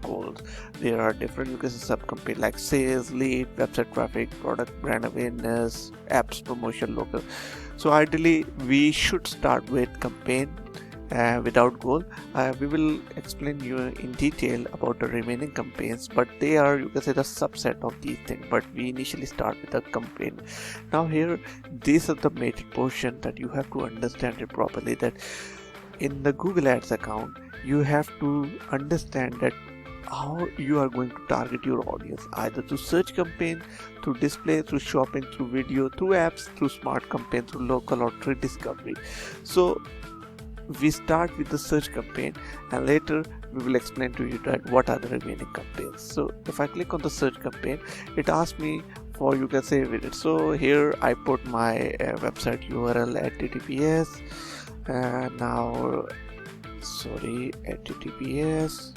goals. There are different you can say sub-campaign like sales, lead, website traffic, product brand awareness, apps promotion, local. So ideally we should start with campaign without goal. We will explain you in detail about the remaining campaigns, but they are you can say the subset of these things, but we initially start with a campaign. Now here, this is the major portion that you have to understand it properly, that in the Google Ads account you have to understand that how you are going to target your audience, either through search campaign, through display, through shopping, through video, through apps, through smart campaign, through local, or through discovery. So we start with the search campaign, and later we will explain to you that what are the remaining campaigns. So if I click on the search campaign, it asks me for you can say with it. So here I put my website URL at https https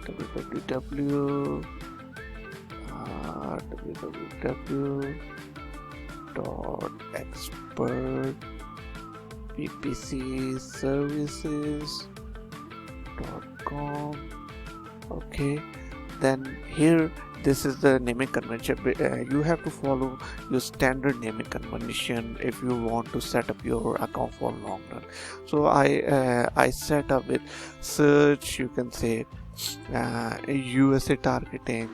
www.expertppcservices.com. okay, then here this is the naming convention. You have to follow your standard naming convention if you want to set up your account for long run. So I set up with search, you can say USA targeting.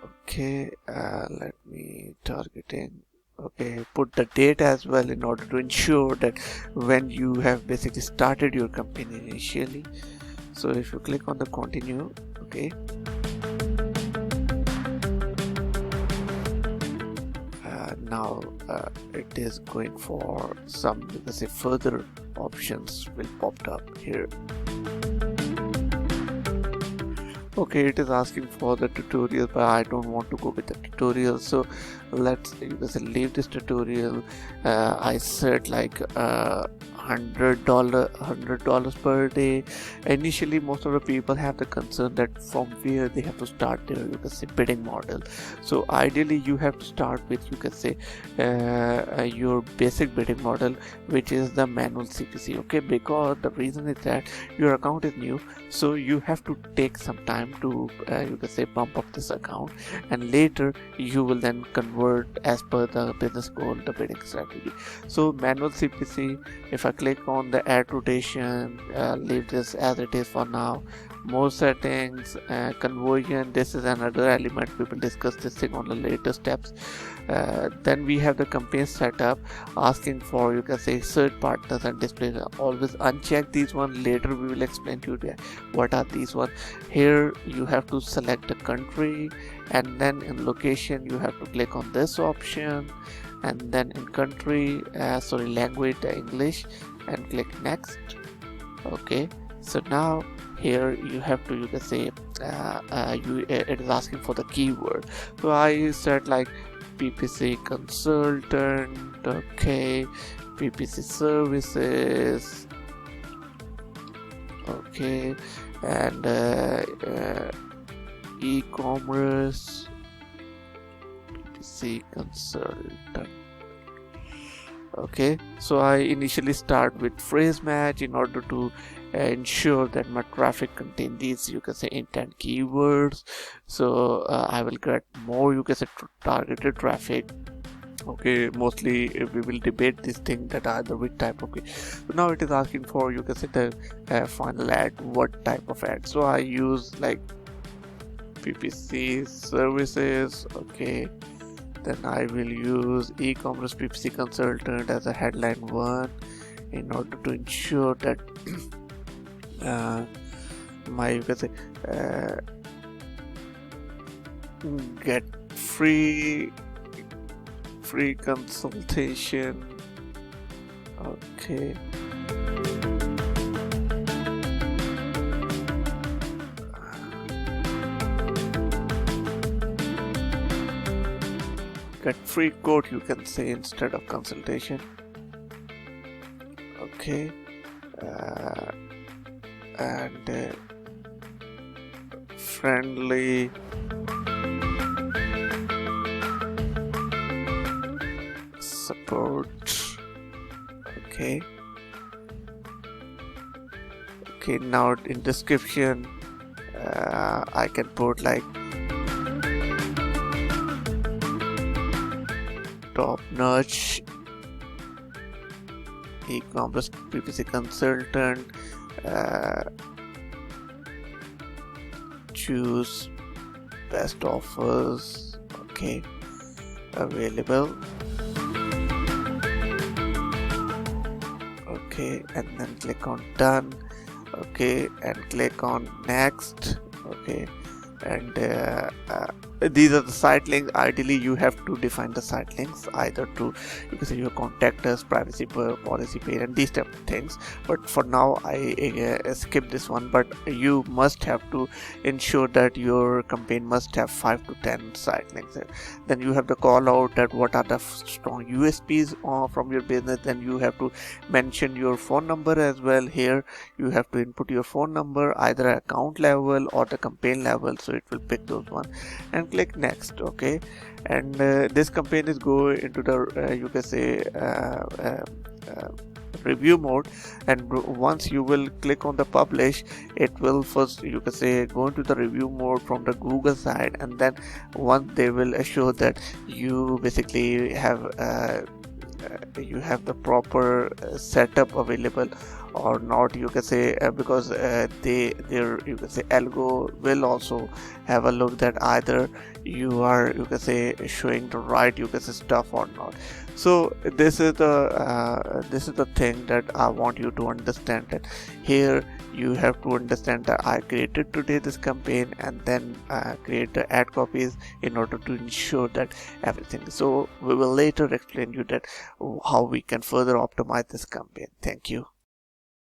Okay, let me targeting. Okay, put the date as well in order to ensure that when you have basically started your campaign initially. So if you click on the continue, okay, now it is going for some, you can say, further options will pop up here. Okay, it is asking for the tutorial, but I don't want to go with the tutorial, so let's you can say leave this tutorial. I said like $100 per day. Initially most of the people have the concern that from where they have to start their you can say bidding model. So ideally you have to start with you can say your basic bidding model, which is the manual CPC. Okay, because the reason is that your account is new, so you have to take some time to you can say bump up this account, and later you will then convert as per the business goal the bidding strategy. So manual CPC, if I click on the ad rotation, leave this as it is for now. More settings, conversion, this is another element. We will discuss this thing on the later steps. Then we have the campaign setup, asking for you can say search partners and display. Always uncheck these one, later we will explain to you what are these one. Here you have to select the country, and then in location you have to click on this option, and then in country language English, and click next. Okay, so now here you have to you can say it is asking for the keyword. So I said like PPC consultant, okay, PPC services, okay, and e-commerce, PPC consultant. Okay, so I initially start with phrase match in order to ensure that my traffic contain these you can say intent keywords. So I will get more you can say targeted traffic. Okay, mostly we will debate this thing that either which type. Okay, so now it is asking for you can say the final ad, what type of ad. So I use like PPC services. Okay, then I will use e-commerce PPC consultant as a headline one in order to ensure that my you can say get free consultation. Okay, get free quote you can say instead of consultation. Okay, and friendly support. Okay, Okay, now in description I can put like top notch e-commerce PPC consultant, choose best offers, okay, available, okay, and then click on done, okay, and click on next, okay, and these are the site links. Ideally you have to define the site links either to, you can say, your contact us, privacy policy page, and these type of things, but for now I skip this one. But you must have to ensure that your campaign must have 5 to 10 site links. Then you have to call out that what are the strong USPs from your business. Then you have to mention your phone number as well. Here you have to input your phone number either account level or the campaign level, so it will pick those one, and click next. Okay, and this campaign is go into the you can say review mode, and once you will click on the publish, it will first, you can say, go into the review mode from the Google side, and then once they will assure that you basically have the proper setup available or not, you can say, because their you can say algo will also have a look that either you are, you can say, showing the right, you can say, stuff or not. So this is the thing that I want you to understand, that here you have to understand that I created today this campaign and then create the ad copies in order to ensure that everything. So we will later explain you that how we can further optimize this campaign. Thank you.